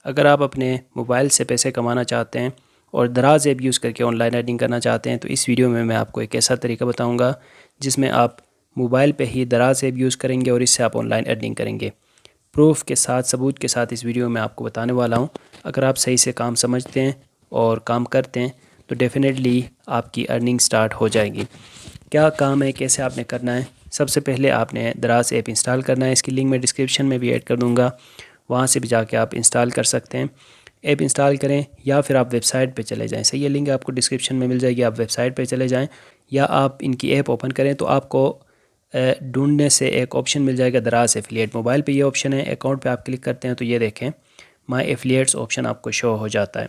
अगर आप अपने मोबाइल से पैसे कमाना चाहते हैं और दराज ऐप यूज़ करके ऑनलाइन अर्निंग करना चाहते हैं तो इस वीडियो में मैं आपको एक ऐसा तरीका बताऊंगा जिसमें आप मोबाइल पे ही दराज ऐप यूज़ करेंगे और इससे आप ऑनलाइन अर्निंग करेंगे। प्रूफ के साथ, सबूत के साथ इस वीडियो में आपको बताने वाला हूँ। अगर आप सही से काम समझते हैं और काम करते हैं तो डेफ़िनेटली आपकी अर्निंग स्टार्ट हो जाएगी। क्या काम है, कैसे आपने करना है? सबसे पहले आपने दराज ऐप इंस्टॉल करना है। इसकी लिंक मैं डिस्क्रिप्शन में भी ऐड कर दूँगा, वहाँ से भी जाके आप इंस्टॉल कर सकते हैं। ऐप इंस्टॉल करें या फिर आप वेबसाइट पे चले जाएं। सही, ये लिंक आपको डिस्क्रिप्शन में मिल जाएगी। आप वेबसाइट पे चले जाएं या आप इनकी ऐप ओपन करें तो आपको ढूंढने से एक ऑप्शन मिल जाएगा दराज एफिलिएट। मोबाइल पे ये ऑप्शन है। अकाउंट पे आप क्लिक करते हैं तो ये देखें माई एफिलिएट्स ऑप्शन आपको शो हो जाता है।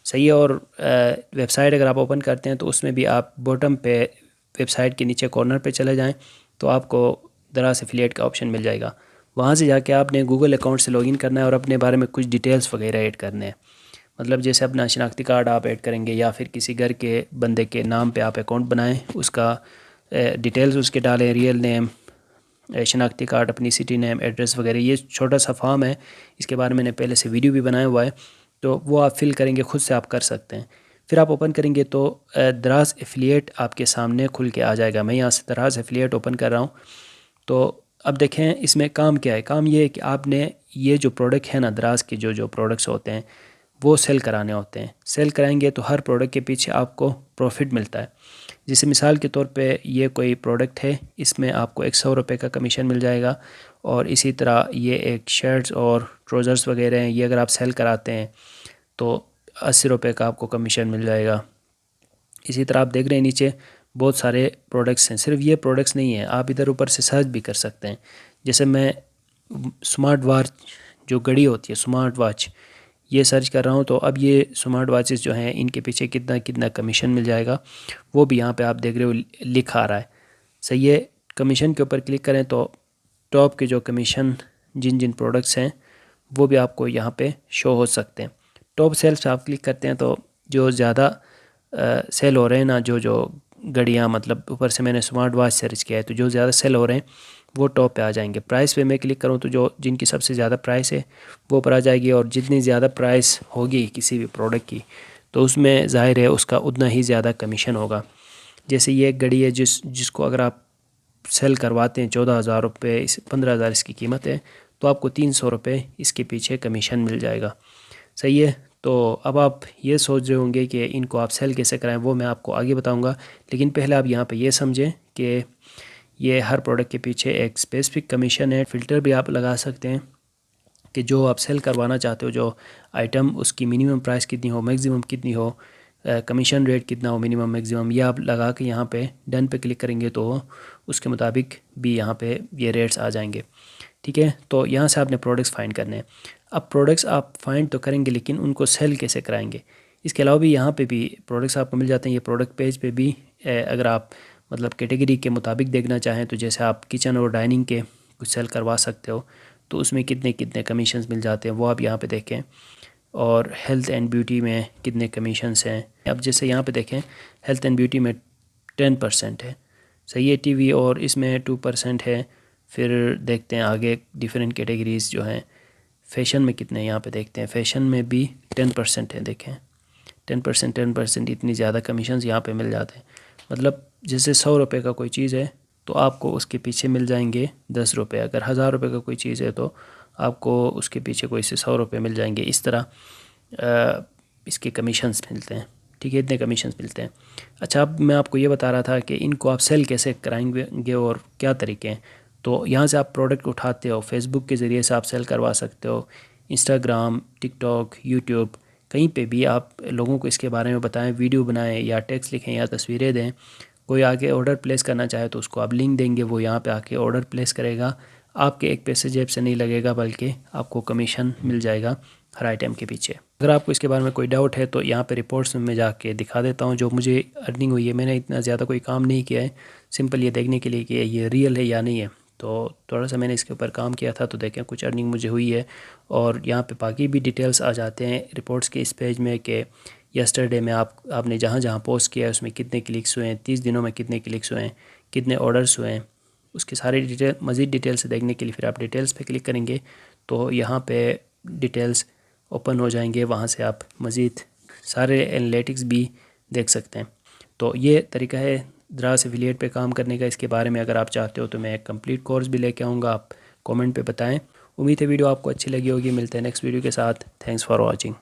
सही है। और वेबसाइट अगर आप ओपन करते हैं तो उसमें भी आप बॉटम पे वेबसाइट के नीचे कॉर्नर पे चले जाएं तो आपको दराज एफिलिएट का ऑप्शन मिल जाएगा। वहाँ से जाके आपने गूगल अकाउंट से लॉगिन करना है और अपने बारे में कुछ डिटेल्स वगैरह ऐड करने हैं। मतलब जैसे अपना शनाख्ती कार्ड आप ऐड करेंगे या फिर किसी घर के बंदे के नाम पे आप अकाउंट बनाएं, उसका डिटेल्स उसके डालें, रियल नेम, शनाख्ती कार्ड, अपनी सिटी नेम, एड्रेस वगैरह। ये छोटा सा फॉर्म है, इसके बारे में मैंने पहले से वीडियो भी बनाया हुआ है, तो वो आप फिल करेंगे, खुद से आप कर सकते हैं। फिर आप ओपन करेंगे तो दराज एफिलिएट आपके सामने खुल के आ जाएगा। मैं यहाँ से दराज एफिलिएट ओपन कर रहा हूँ। तो अब देखें इसमें काम क्या है। काम ये है कि आपने ये जो प्रोडक्ट है ना, दराज के जो जो प्रोडक्ट्स होते हैं वो सेल कराने होते हैं। सेल कराएंगे तो हर प्रोडक्ट के पीछे आपको प्रॉफिट मिलता है। जैसे मिसाल के तौर पे ये कोई प्रोडक्ट है, इसमें आपको 100 रुपये का कमीशन मिल जाएगा। और इसी तरह ये एक शर्ट्स और ट्राउज़र्स वगैरह हैं, ये अगर आप सेल कराते हैं तो 80 रुपये का आपको कमीशन मिल जाएगा। इसी तरह आप देख रहे हैं नीचे बहुत सारे प्रोडक्ट्स हैं। सिर्फ ये प्रोडक्ट्स नहीं हैं, आप इधर ऊपर से सर्च भी कर सकते हैं। जैसे मैं स्मार्ट वॉच, जो घड़ी होती है स्मार्ट वॉच, ये सर्च कर रहा हूँ तो अब ये स्मार्ट वॉचेस जो हैं इनके पीछे कितना कितना कमीशन मिल जाएगा वो भी यहाँ पे आप देख रहे हो लिखा आ रहा है। सही है। कमीशन के ऊपर क्लिक करें तो टॉप के जो कमीशन जिन जिन प्रोडक्ट्स हैं वो भी आपको यहाँ पे शो हो सकते हैं। टॉप सेल्स पे आप क्लिक करते हैं तो जो ज़्यादा सेल हो रहे हैं ना, जो जो घड़ियाँ, मतलब ऊपर से मैंने स्मार्ट वॉच सर्च किया है तो जो ज़्यादा सेल हो रहे हैं वो टॉप पे आ जाएंगे। प्राइस पे मैं क्लिक करूँ तो जो जिनकी सबसे ज़्यादा प्राइस है वो ऊपर आ जाएगी। और जितनी ज़्यादा प्राइस होगी किसी भी प्रोडक्ट की तो उसमें ज़ाहिर है उसका उतना ही ज़्यादा कमीशन होगा। जैसे ये एक घड़ी है जिसको अगर आप सेल करवाते हैं 14,000 रुपये, 15,000 इसकी कीमत है, तो आपको 300 रुपये इसके पीछे कमीशन मिल जाएगा। सही है। तो अब आप ये सोच रहे होंगे कि इनको आप सेल कैसे कराएं, वो मैं आपको आगे बताऊंगा। लेकिन पहले आप यहाँ पे ये समझें कि ये हर प्रोडक्ट के पीछे एक स्पेसिफिक कमीशन है। फ़िल्टर भी आप लगा सकते हैं कि जो आप सेल करवाना चाहते हो, जो आइटम, उसकी मिनिमम प्राइस कितनी हो, मैक्सिमम कितनी हो, कमीशन रेट कितना हो, मिनिमम मैक्सिमम, ये आप लगा के यहाँ पे डन पे क्लिक करेंगे तो उसके मुताबिक भी यहाँ पे ये रेट्स आ जाएंगे। ठीक है। तो यहाँ से आपने प्रोडक्ट्स फाइंड करने हैं। अब प्रोडक्ट्स आप फाइंड तो करेंगे लेकिन उनको सेल कैसे कराएंगे? इसके अलावा भी यहाँ पे भी प्रोडक्ट्स आपको मिल जाते हैं। ये प्रोडक्ट पेज पे भी अगर आप मतलब कैटेगरी के मुताबिक देखना चाहें तो जैसे आप किचन और डाइनिंग के कुछ सेल करवा सकते हो तो उसमें कितने कितने कमीशंस मिल जाते हैं वो आप यहाँ पे देखें। और हेल्थ एंड ब्यूटी में कितने कमीशंस हैं। अब जैसे यहाँ पे देखें हेल्थ एंड ब्यूटी में 10% है। सही है। टीवी और इसमें 2% है। फिर देखते हैं आगे डिफरेंट कैटेगरीज़ जो हैं। फ़ैशन में कितने यहाँ पे देखते हैं, फ़ैशन में भी 10% है। देखें 10% इतनी ज़्यादा कमीशंस यहाँ पे मिल जाते हैं। मतलब जैसे 100 रुपये का कोई चीज़ है तो आपको उसके पीछे मिल जाएंगे 10 रुपये। अगर 1000 रुपये का कोई चीज़ है तो आपको उसके पीछे कोई से 100 रुपये मिल जाएंगे। इस तरह इसके कमीशंस मिलते हैं। ठीक है, इतने कमीशंस मिलते हैं। अच्छा, अब मैं आपको ये बता रहा था कि इनको आप सेल कैसे कराएंगे और क्या तरीके हैं। तो यहाँ से आप प्रोडक्ट उठाते हो, फेसबुक के ज़रिए से आप सेल करवा सकते हो, इंस्टाग्राम, टिकटॉक, यूट्यूब, कहीं पे भी आप लोगों को इसके बारे में बताएं, वीडियो बनाएं या टेक्स्ट लिखें या तस्वीरें दें। कोई आके ऑर्डर प्लेस करना चाहे तो उसको आप लिंक देंगे, वो यहाँ पे आके ऑर्डर प्लेस करेगा। आपके एक पैसे जेब से नहीं लगेगा बल्कि आपको कमीशन मिल जाएगा हर आइटम के पीछे। अगर आपको इसके बारे में कोई डाउट है तो यहाँ पे रिपोर्ट्स में जाके दिखा देता हूँ जो मुझे अर्निंग हुई है। मैंने इतना ज़्यादा कोई काम नहीं किया है, सिंपल ये देखने के लिए कि ये रियल है या नहीं है। तो थोड़ा सा मैंने इसके ऊपर काम किया था तो देखें कुछ अर्निंग मुझे हुई है। और यहाँ पे बाकी भी डिटेल्स आ जाते हैं रिपोर्ट्स के इस पेज में कि यस्टरडे में आपने जहाँ जहाँ पोस्ट किया है उसमें कितने क्लिक्स हुए हैं, 30 दिनों में कितने क्लिक्स हुए हैं, कितने ऑर्डर्स हुए हैं। उसकी सारी डिटेल, मज़ीद डिटेल्स देखने के लिए फिर आप डिटेल्स पे क्लिक करेंगे तो यहाँ पे डिटेल्स ओपन हो जाएंगे। वहाँ से आप मज़ीद सारे एनालिटिक्स भी देख सकते हैं। तो ये तरीका है दराज एफिलिएट पे काम करने का। इसके बारे में अगर आप चाहते हो तो मैं एक कंप्लीट कोर्स भी लेके आऊँगा, आप कमेंट पे बताएं। उम्मीद है वीडियो आपको अच्छी लगी होगी। मिलते हैं नेक्स्ट वीडियो के साथ। Thanks for watching.